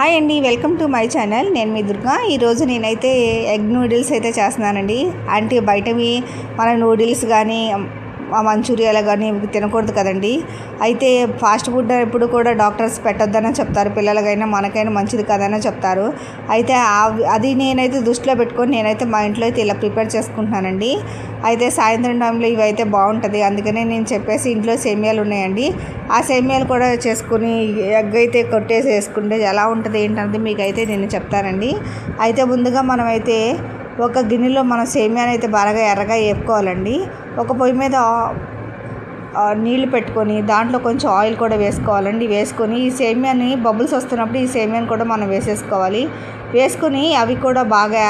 Hi అండి, welcome to my channel. నేను మీ దుర్గా. ఈరోజు నేనైతే ఎగ్ నూడిల్స్ అయితే చేస్తున్నానండి. అంటే బయటవి మన నూడిల్స్ కానీ మంచూరియాలు కానీ తినకూడదు కదండి. అయితే ఫాస్ట్ ఫుడ్ ఎప్పుడు కూడా డాక్టర్స్ పెట్టొద్దనే చెప్తారు, పిల్లలకైనా మనకైనా మంచిది కదనే చెప్తారు. అయితే అది నేనైతే దృష్టిలో పెట్టుకొని నేనైతే మా ఇంట్లో అయితే ఇలా ప్రిపేర్ చేసుకుంటున్నానండి. అయితే సాయంత్రం టైంలో ఇవి అయితే బాగుంటుంది, అందుకనే నేను చెప్పేసి ఇంట్లో సేమియాలు ఉన్నాయండి. ఆ సేమియాలు కూడా చేసుకుని ఎగ్ అయితే కొట్టేసి వేసుకుంటే ఎలా ఉంటుంది ఏంటన్నది మీకైతే నేను చెప్తానండి. అయితే ముందుగా మనమైతే ఒక గిన్నెలో మనం సేమియాని అయితే బాగా ఎర్రగా వేపుకోవాలండి. ఒక పొయ్యి మీద నీళ్లు పెట్టుకొని దాంట్లో కొంచెం ఆయిల్ కూడా వేసుకోవాలండి. వేసుకొని ఈ సేమియాని బబుల్స్ వస్తున్నప్పుడు ఈ సేమియాని కూడా మనం వేసేసుకోవాలి. వేసుకొని అవి కూడా బాగా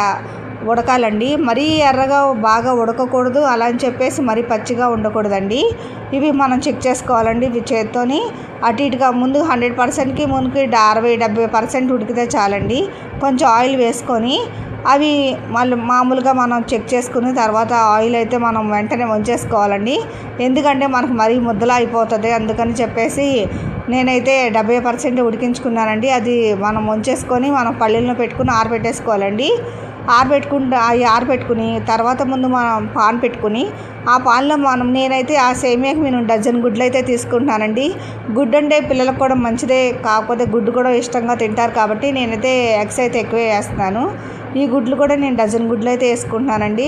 ఉడకాలండి. మరీ ఎర్రగా బాగా ఉడకకూడదు, అలా అని చెప్పేసి మరీ పచ్చిగా ఉండకూడదండి. ఇవి మనం చెక్ చేసుకోవాలండి. ఇవి చేత్తోని అటు ఇటుగా ముందు 100%కి ముందుకి 60-70% ఉడికితే చాలండి. కొంచెం ఆయిల్ వేసుకొని అవి మళ్ళీ మామూలుగా మనం చెక్ చేసుకుని తర్వాత ఆయిల్ అయితే మనం వెంటనే వంచేసుకోవాలండి. ఎందుకంటే మనకు మరీ ముద్దలా అయిపోతుంది, అందుకని చెప్పేసి నేనైతే 70% ఉడికించుకున్నానండి. అది మనం వంచేసుకొని మనం పళ్ళెల్లో పెట్టుకుని ఆరబెట్టేసుకోవాలండి. ఆరబెట్టుకుని తర్వాత ముందు మనం పాన్ పెట్టుకుని ఆ పాన్లో నేనైతే ఆ సేమియాకి నేను డజన్ గుడ్లు అయితే తీసుకుంటున్నానండి. గుడ్డు అంటే పిల్లలకు కూడా మంచిదే, కాకపోతే గుడ్డు కూడా ఇష్టంగా తింటారు కాబట్టి నేనైతే ఎగ్స్ అయితే ఎక్కువే వేస్తున్నాను. ఈ గుడ్లు కూడా నేను డజన్ గుడ్లు అయితే వేసుకుంటున్నానండి.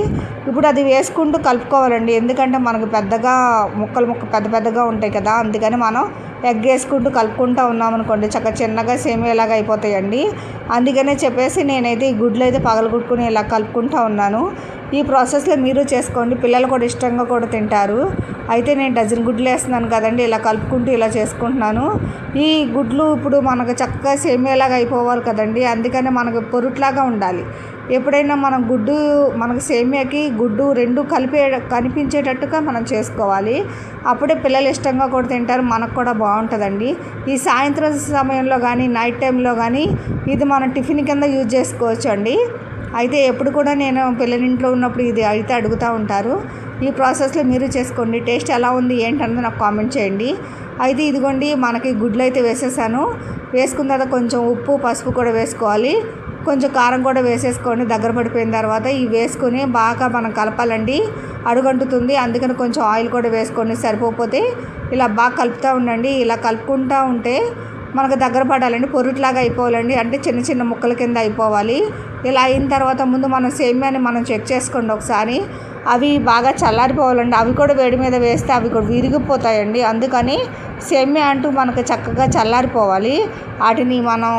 ఇప్పుడు అది వేసుకుంటూ కలుపుకోవాలండి, ఎందుకంటే మనకు పెద్దగా ముక్కలు పెద్దగా ఉంటాయి కదా, అందుకని మనం ఎగ్ వేసుకుంటూ కలుపుకుంటూ ఉన్నామనుకోండి చక్కగా చిన్నగా సేమియాలాగా అయిపోతాయండి. అందుకనే చెప్పేసి నేనైతే ఈ గుడ్లు అయితే పగలగొట్టుకుని ఇలా కలుపుకుంటూ ఉన్నాను. ఈ ప్రాసెస్లో మీరు చేసుకోండి, పిల్లలు కూడా ఇష్టంగా కూడా తింటారు. అయితే నేను డజన్ గుడ్లు వేస్తున్నాను కదండి, ఇలా కలుపుకుంటూ ఇలా చేసుకుంటున్నాను. ఈ గుడ్లు ఇప్పుడు మనకు చక్కగా సేమియాలాగా అయిపోవాలి కదండి, అందుకని మనకు పొరుట్లాగా ఉండాలి. ఎప్పుడైనా మనం మనకు సేమియాకి గుడ్డు రెండు కనిపించేటట్టుగా మనం చేసుకోవాలి. అప్పుడే పిల్లలు ఇష్టంగా కూడా తింటారు, మనకు కూడా బాగుంటుందండి. ఈ సాయంత్రం సమయంలో కానీ నైట్ టైంలో కానీ ఇది మనం టిఫిన్ కింద యూజ్ చేసుకోవచ్చు అండి. అయితే ఎప్పుడు కూడా నేను పిల్లల ఇంట్లో ఉన్నప్పుడు ఇది అయితే అడుగుతూ ఉంటారు. ఈ ప్రాసెస్లో మీరు చేసుకోండి. టేస్ట్ ఎలా ఉంది ఏంటన్నది నాకు కామెంట్ చేయండి. అయితే ఇదిగోండి మనకి గుడ్లు అయితే వేసేసాను. వేసుకున్న తర్వాత కొంచెం ఉప్పు పసుపు కూడా వేసుకోవాలి, కొంచెం కారం కూడా వేసేసుకొని దగ్గర పడిపోయిన తర్వాత ఇవి వేసుకొని బాగా మనం కలపాలండి, అడుగంటుతుంది. అందుకని కొంచెం ఆయిల్ కూడా వేసుకొని సరిపోతే ఇలా బాగా కలుపుతూ ఉండండి. ఇలా కలుపుకుంటూ ఉంటే మనకు దగ్గర పడాలండి, పొరుట్లాగా అయిపోవాలండి, అంటే చిన్న చిన్న ముక్కల కింద అయిపోవాలి. ఇలా అయిన తర్వాత ముందు మనం సేమియాని మనం చెక్ చేసుకోండి ఒకసారి. అవి బాగా చల్లారిపోవాలండి, అవి కూడా వేడి మీద వేస్తే అవి కూడా విరిగిపోతాయండి. అందుకని సేమియా అంటూ మనకు చక్కగా చల్లారిపోవాలి. వాటిని మనం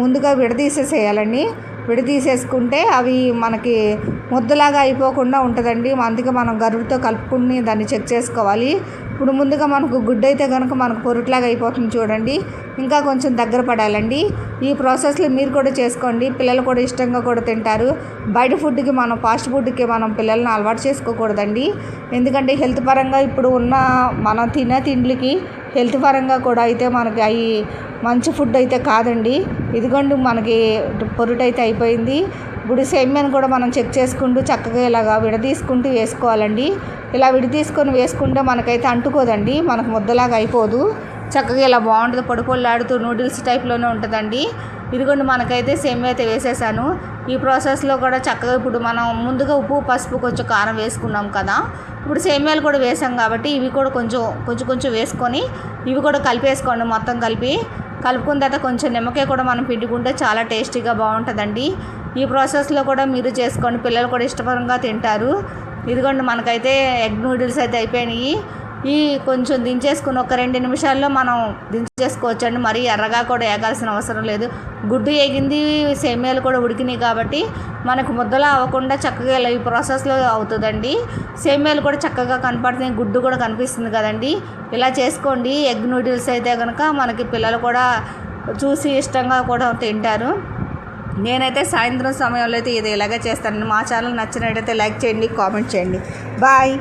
ముందుగా విడదీసేసేయాలండి. విడదీసేసుకుంటే అవి మనకి ముద్దలాగా అయిపోకుండా ఉంటుందండి. అందుకే మనం గరుడుతో కలుపుకుని దాన్ని చెక్ చేసుకోవాలి. ఇప్పుడు ముందుగా మనకు గుడ్డు అయితే కనుక మనకు పొరుట్లాగా అయిపోతుంది చూడండి, ఇంకా కొంచెం దగ్గర పడాలండి. ఈ ప్రాసెస్లో మీరు కూడా చేసుకోండి, పిల్లలు కూడా ఇష్టంగా కూడా తింటారు. బయట ఫుడ్కి ఫాస్ట్ ఫుడ్కి మనం పిల్లల్ని అలవాటు చేసుకోకూడదండి. ఎందుకంటే హెల్త్ పరంగా ఇప్పుడు ఉన్న మనం తినే తిండ్లకి హెల్త్ పరంగా కూడా అయితే మనకి అవి మంచి ఫుడ్ అయితే కాదండి. ఇదిగోండి మనకి పొరుటు అయితే అయిపోయింది. ఇప్పుడు సేమియాను కూడా మనం చెక్ చేసుకుంటూ చక్కగా ఇలాగా విడదీసుకుంటూ వేసుకోవాలండి. ఇలా విడదీసుకొని వేసుకుంటే మనకైతే అంటుకోదండి, మనకు ముద్దలాగా అయిపోదు, చక్కగా ఇలా బాగుంటుంది, పొడిపొళ్ళాడుతూ నూడిల్స్ టైప్లోనే ఉంటుందండి. ఇదిగోండి మనకైతే సేమియా అయితే వేసేసాను. ఈ ప్రాసెస్లో కూడా చక్కగా ఇప్పుడు మనం ముందుగా ఉప్పు పసుపు కొంచెం కారం వేసుకున్నాం కదా, ఇప్పుడు సేమియాలు కూడా వేసాం కాబట్టి ఇవి కూడా కొంచెం వేసుకొని ఇవి కూడా కలిపేసుకోండి. మొత్తం కలుపుకున్న తర్వాత కొంచెం నిమ్మకాయ కూడా మనం పిండుకుంటే చాలా టేస్టీగా బాగుంటుందండి. ఈ ప్రాసెస్లో కూడా మీరు చేసుకోండి, పిల్లలు కూడా ఇష్టపరంగా తింటారు. ఇదిగోండి మనకైతే ఎగ్ నూడిల్స్ అయితే అయిపోయినాయి. ఈ కొంచెం దించేసుకుని ఒక 2 నిమిషాల్లో మనం దించేసుకోవచ్చు అండి. మరీ ఎర్రగా కూడా వేగాల్సిన అవసరం లేదు. గుడ్డు వేగింది, సేమియాలు కూడా ఉడికినాయి కాబట్టి మనకు ముద్దలా అవ్వకుండా చక్కగా ఇలా ఈ ప్రాసెస్లో అవుతుందండి. సేమియాలు కూడా చక్కగా కనపడుతున్నాయి, గుడ్డు కూడా కనిపిస్తుంది కదండి. ఇలా చేసుకోండి. ఎగ్ నూడిల్స్ అయితే కనుక మనకి పిల్లలు కూడా చూసి ఇష్టంగా కూడా తింటారు. నేనైతే సాయంత్రం సమయంలో అయితే ఇది ఇలాగే చేస్తాను. మా ఛానల్ నచ్చినట్టయితే లైక్ చేయండి, కామెంట్ చేయండి. బాయ్.